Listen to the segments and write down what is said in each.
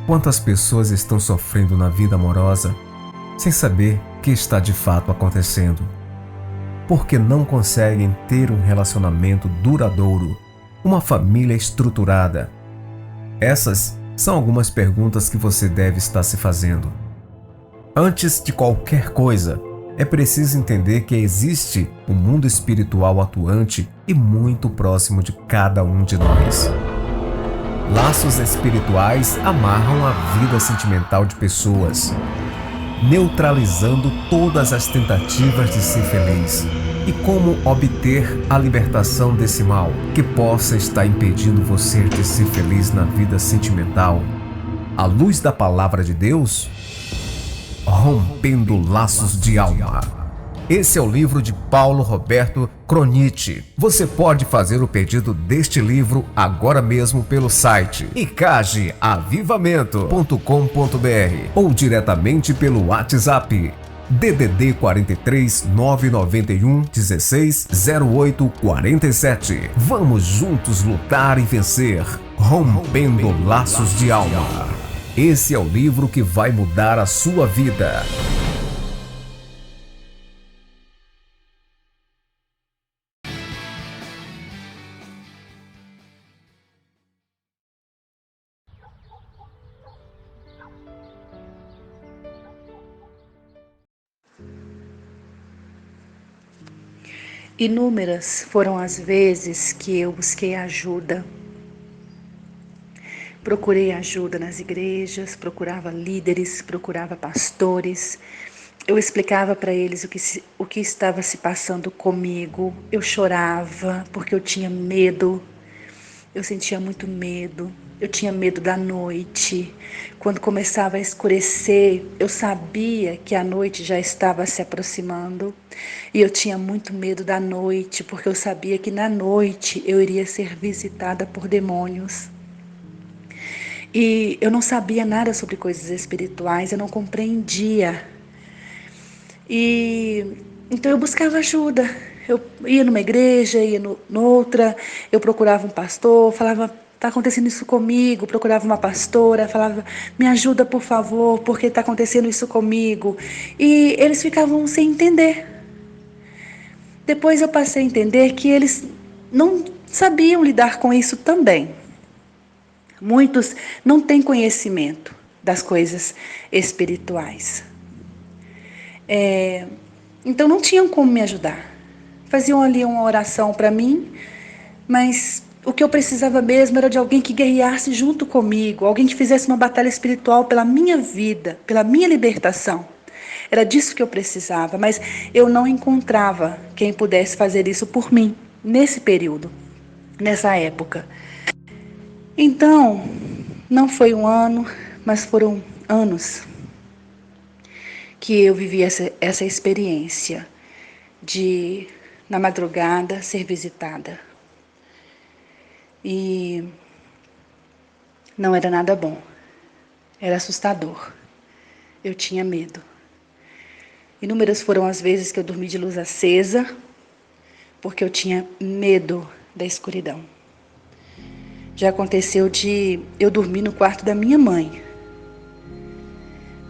Quantas pessoas estão sofrendo na vida amorosa sem saber o que está de fato acontecendo? Porque não conseguem ter um relacionamento duradouro, uma família estruturada? Essas são algumas perguntas que você deve estar se fazendo. Antes de qualquer coisa, é preciso entender que existe um mundo espiritual atuante e muito próximo de cada um de nós. Laços espirituais amarram a vida sentimental de pessoas, neutralizando todas as tentativas de ser feliz. E como obter a libertação desse mal que possa estar impedindo você de ser feliz na vida sentimental? À luz da palavra de Deus, Rompendo Laços de Alma. Esse é o livro de Paulo Roberto Cronite. Você pode fazer o pedido deste livro agora mesmo pelo site icageavivamento.com.br ou diretamente pelo WhatsApp DDD 43 991 16 08 47. Vamos juntos lutar e vencer, rompendo laços de alma. Esse é o livro que vai mudar a sua vida. Inúmeras foram as vezes que eu busquei ajuda. Procurei ajuda nas igrejas, procurava líderes, procurava pastores. Eu explicava para eles o que estava se passando comigo. Eu chorava porque eu tinha medo. Eu sentia muito medo. Eu tinha medo da noite. Quando começava a escurecer, eu sabia que a noite já estava se aproximando. E eu tinha muito medo da noite, porque eu sabia que na noite eu iria ser visitada por demônios. E eu não sabia nada sobre coisas espirituais, eu não compreendia. Então eu buscava ajuda. Eu ia numa igreja, ia noutra, eu procurava um pastor, falava, está acontecendo isso comigo, procurava uma pastora, falava, me ajuda por favor, porque está acontecendo isso comigo. E eles ficavam sem entender. Depois eu passei a entender que eles não sabiam lidar com isso também. Muitos não têm conhecimento das coisas espirituais. Então não tinham como me ajudar. Faziam ali uma oração para mim, mas o que eu precisava mesmo era de alguém que guerreasse junto comigo, alguém que fizesse uma batalha espiritual pela minha vida, pela minha libertação. Era disso que eu precisava, mas eu não encontrava quem pudesse fazer isso por mim, nesse período, nessa época. Então, não foi um ano, mas foram anos que eu vivi essa experiência de, na madrugada, ser visitada. E não era nada bom, era assustador. Eu tinha medo. Inúmeras foram as vezes que eu dormi de luz acesa, porque eu tinha medo da escuridão. Já aconteceu de eu dormir no quarto da minha mãe,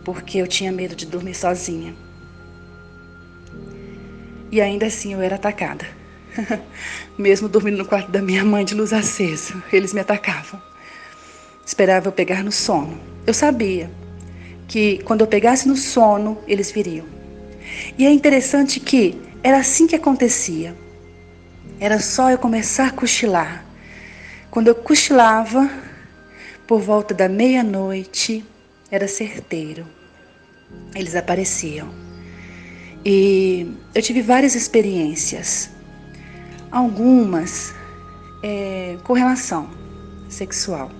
porque eu tinha medo de dormir sozinha. E ainda assim eu era atacada. Mesmo dormindo no quarto da minha mãe de luz acesa, eles me atacavam. Esperava eu pegar no sono. Eu sabia que quando eu pegasse no sono, eles viriam. E é interessante que era assim que acontecia. Era só eu começar a cochilar. Quando eu cochilava, por volta da meia-noite, era certeiro. Eles apareciam. E eu tive várias experiências. Algumas com relação sexual.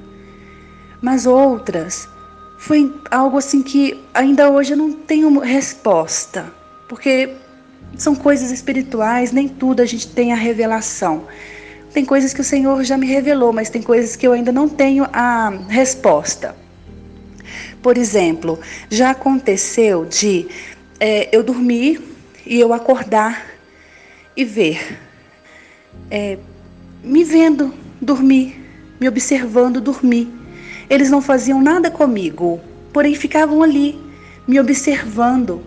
Mas outras foi algo assim que ainda hoje eu não tenho resposta. Porque são coisas espirituais, nem tudo a gente tem a revelação. Tem coisas que o Senhor já me revelou, mas tem coisas que eu ainda não tenho a resposta. Por exemplo, já aconteceu de eu dormir e eu acordar e ver, me vendo dormir, me observando dormir. Eles não faziam nada comigo, porém ficavam ali, me observando.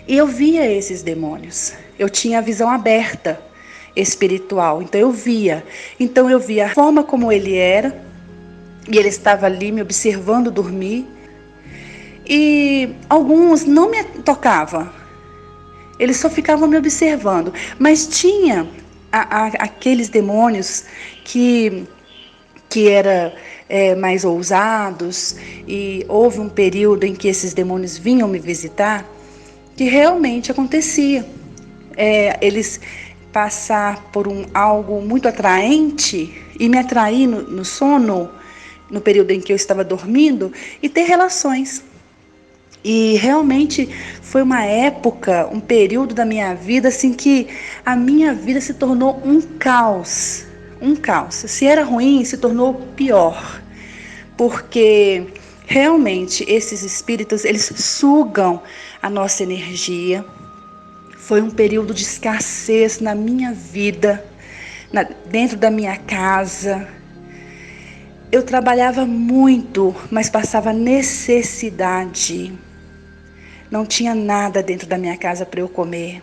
E eu via esses demônios. Eu tinha a visão aberta espiritual, então eu via. Então eu via a forma como ele era, e ele estava ali me observando dormir. E alguns não me tocavam, eles só ficavam me observando. Mas tinha aqueles demônios que eram mais ousados, e houve um período em que esses demônios vinham me visitar, que realmente acontecia. Eles passar por algo muito atraente e me atrair no sono, no período em que eu estava dormindo, e ter relações. E realmente foi uma época, um período da minha vida assim que a minha vida se tornou um caos. Um caos. Se era ruim, se tornou pior. Porque realmente esses espíritos, eles sugam a nossa energia. Foi um período de escassez na minha vida, dentro da minha casa. Eu trabalhava muito, mas passava necessidade. Não tinha nada dentro da minha casa para eu comer.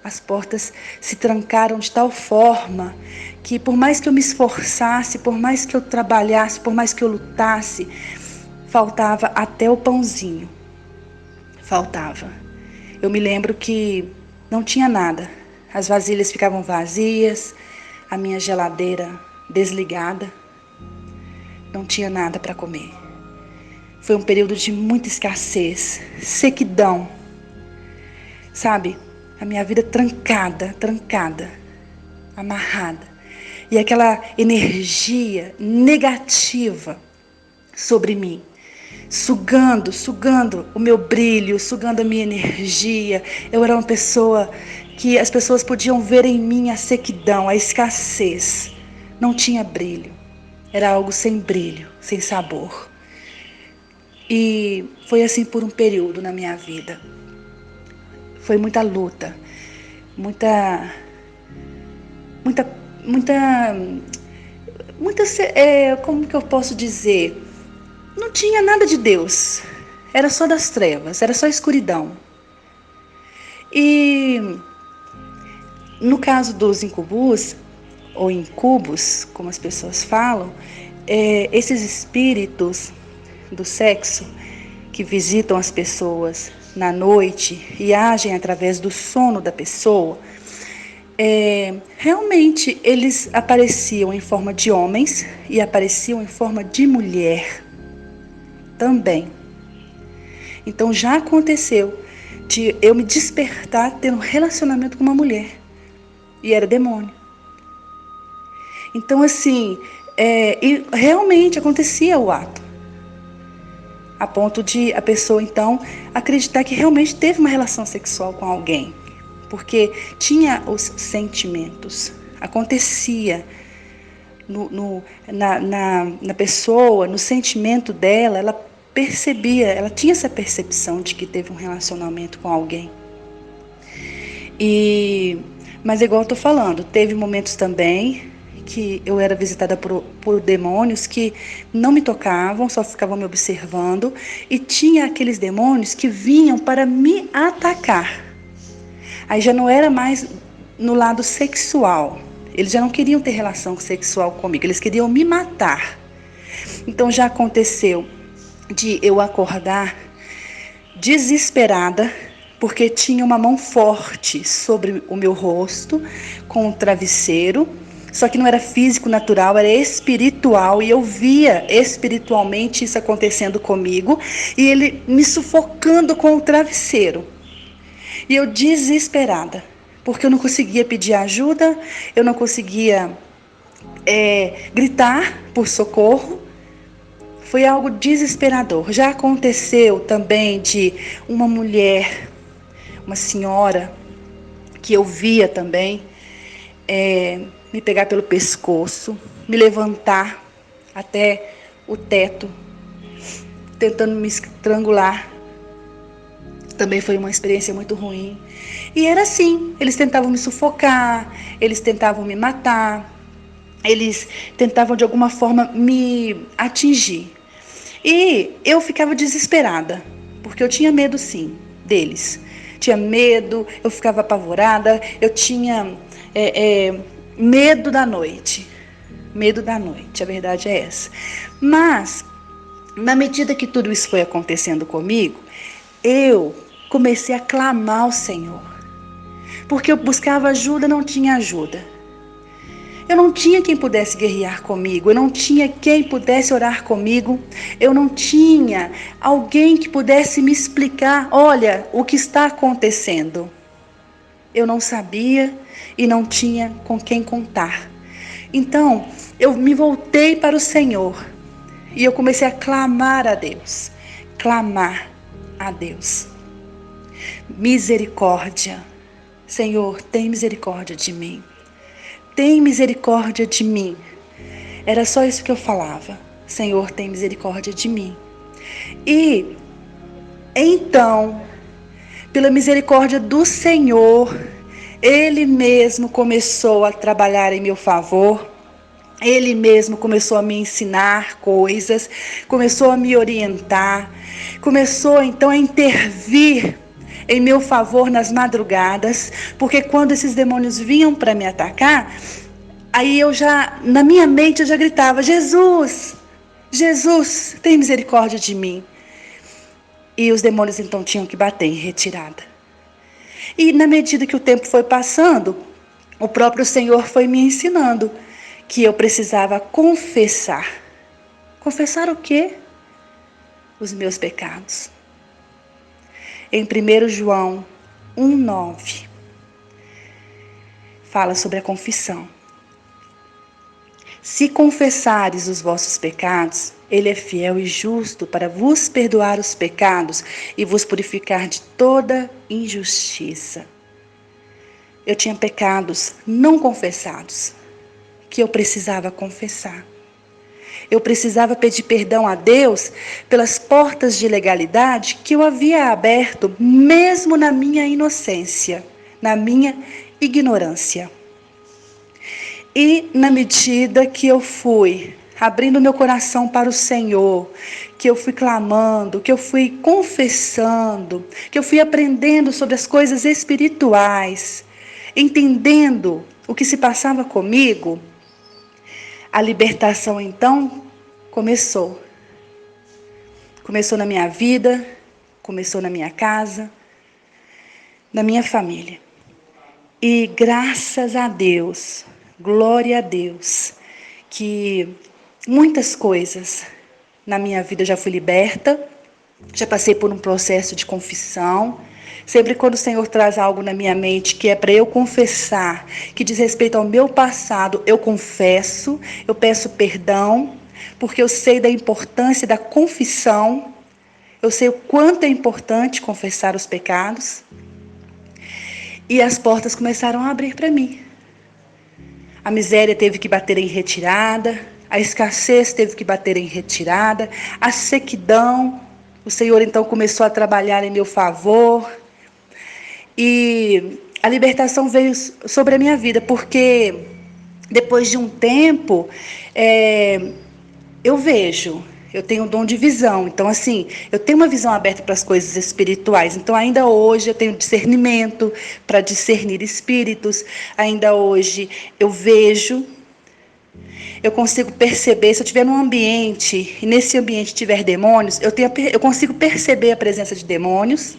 As portas se trancaram de tal forma que, por mais que eu me esforçasse, por mais que eu trabalhasse, por mais que eu lutasse, faltava até o pãozinho. Faltava. Eu me lembro que não tinha nada. As vasilhas ficavam vazias, a minha geladeira desligada. Não tinha nada para comer. Foi um período de muita escassez, sequidão. Sabe, a minha vida trancada, amarrada. E aquela energia negativa sobre mim, sugando o meu brilho, sugando a minha energia. Eu era uma pessoa que as pessoas podiam ver em mim a sequidão, a escassez. Não tinha brilho. Era algo sem brilho, sem sabor. E foi assim por um período na minha vida. Foi muita luta, como que eu posso dizer? Não tinha nada de Deus. Era só das trevas, era só escuridão. E no caso dos incubus, ou incubos, como as pessoas falam, esses espíritos do sexo que visitam as pessoas na noite e agem através do sono da pessoa, realmente eles apareciam em forma de homens e apareciam em forma de mulher também. Então já aconteceu de eu me despertar tendo um relacionamento com uma mulher, e era demônio. Então assim, e realmente acontecia o ato, a ponto de a pessoa então acreditar que realmente teve uma relação sexual com alguém, porque tinha os sentimentos, acontecia na pessoa, no sentimento dela, ela percebia, ela tinha essa percepção de que teve um relacionamento com alguém. Mas igual eu estou falando, teve momentos também que eu era visitada por demônios que não me tocavam, só ficavam me observando, e tinha aqueles demônios que vinham para me atacar. Aí já não era mais no lado sexual, eles já não queriam ter relação sexual comigo, eles queriam me matar. Então já aconteceu de eu acordar desesperada, porque tinha uma mão forte sobre o meu rosto, com um travesseiro. Só que não era físico, natural, era espiritual. E eu via espiritualmente isso acontecendo comigo. E ele me sufocando com o travesseiro. E eu desesperada, porque eu não conseguia pedir ajuda, eu não conseguia gritar por socorro. Foi algo desesperador. Já aconteceu também de uma mulher, uma senhora, que eu via também, me pegar pelo pescoço, me levantar até o teto, tentando me estrangular. Também foi uma experiência muito ruim. E era assim, eles tentavam me sufocar, eles tentavam me matar. eles tentavam de alguma forma me atingir. E eu ficava desesperada, porque eu tinha medo sim deles. Tinha medo, eu ficava apavorada, eu tinha medo da noite. Medo da noite, a verdade é essa. Mas, na medida que tudo isso foi acontecendo comigo, eu comecei a clamar ao Senhor. Porque eu buscava ajuda, não tinha ajuda. Eu não tinha quem pudesse guerrear comigo, eu não tinha quem pudesse orar comigo, eu não tinha alguém que pudesse me explicar, olha, o que está acontecendo. Eu não sabia e não tinha com quem contar. Então, eu me voltei para o Senhor e eu comecei a clamar a Deus, clamar a Deus. Misericórdia, Senhor, tem misericórdia de mim. Tem misericórdia de mim. Era só isso que eu falava. Senhor, tem misericórdia de mim. E então, pela misericórdia do Senhor, Ele mesmo começou a trabalhar em meu favor. Ele mesmo começou a me ensinar coisas, começou a me orientar, começou então a intervir em meu favor nas madrugadas, porque quando esses demônios vinham para me atacar, aí na minha mente eu já gritava, Jesus, Jesus, tem misericórdia de mim. E os demônios então tinham que bater em retirada. E na medida que o tempo foi passando, o próprio Senhor foi me ensinando que eu precisava confessar. Confessar o quê? Os meus pecados. Em 1 João 1,9, fala sobre a confissão. Se confessares os vossos pecados, Ele é fiel e justo para vos perdoar os pecados e vos purificar de toda injustiça. Eu tinha pecados não confessados, que eu precisava confessar. Eu precisava pedir perdão a Deus pelas portas de legalidade que eu havia aberto, mesmo na minha inocência, na minha ignorância. E na medida que eu fui abrindo meu coração para o Senhor, que eu fui clamando, que eu fui confessando, que eu fui aprendendo sobre as coisas espirituais, entendendo o que se passava comigo, a libertação então começou. Começou na minha vida, começou na minha casa, na minha família. E graças a Deus, glória a Deus, que muitas coisas na minha vida já fui liberta, já passei por um processo de confissão. Sempre quando o Senhor traz algo na minha mente que é para eu confessar, que diz respeito ao meu passado, eu confesso, eu peço perdão, porque eu sei da importância da confissão, eu sei o quanto é importante confessar os pecados. E as portas começaram a abrir para mim. A miséria teve que bater em retirada, a escassez teve que bater em retirada, a sequidão, o Senhor então começou a trabalhar em meu favor. E a libertação veio sobre a minha vida, porque depois de um tempo, eu tenho o dom de visão. Então, assim, eu tenho uma visão aberta para as coisas espirituais. Então, ainda hoje eu tenho discernimento para discernir espíritos. Ainda hoje eu vejo, eu consigo perceber. Se eu estiver num ambiente e nesse ambiente tiver demônios, eu consigo perceber a presença de demônios.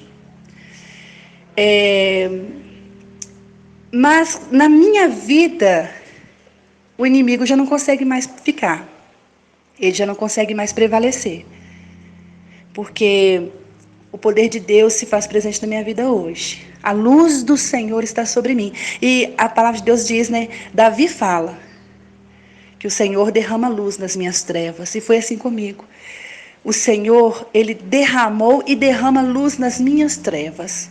Mas na minha vida, o inimigo já não consegue mais ficar. Ele já não consegue mais prevalecer. Porque o poder de Deus se faz presente na minha vida hoje. A luz do Senhor está sobre mim. E a palavra de Deus diz, né? Davi fala que o Senhor derrama luz nas minhas trevas. E foi assim comigo. O Senhor, Ele derramou e derrama luz nas minhas trevas.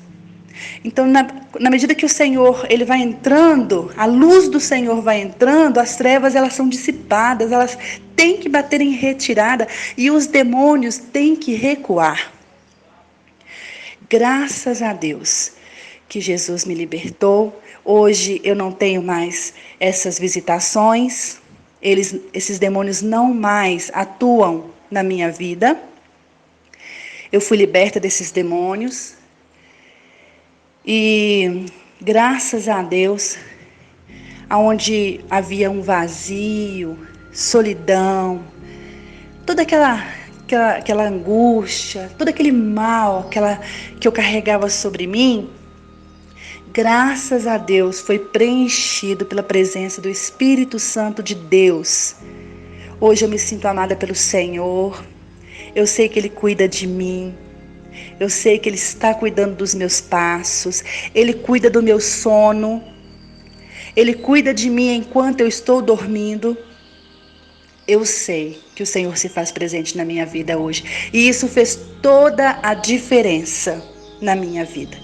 Então, na medida que o Senhor ele vai entrando, a luz do Senhor vai entrando, as trevas elas são dissipadas, elas têm que bater em retirada e os demônios têm que recuar. Graças a Deus que Jesus me libertou. Hoje eu não tenho mais essas visitações. Esses demônios não mais atuam na minha vida. Eu fui liberta desses demônios. E graças a Deus, aonde havia um vazio, solidão, toda aquela angústia, todo aquele mal que eu carregava sobre mim, graças a Deus foi preenchido pela presença do Espírito Santo de Deus. Hoje eu me sinto amada pelo Senhor, eu sei que Ele cuida de mim, eu sei que Ele está cuidando dos meus passos, Ele cuida do meu sono, Ele cuida de mim enquanto eu estou dormindo. Eu sei que o Senhor se faz presente na minha vida hoje. E isso fez toda a diferença na minha vida.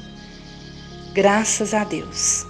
Graças a Deus.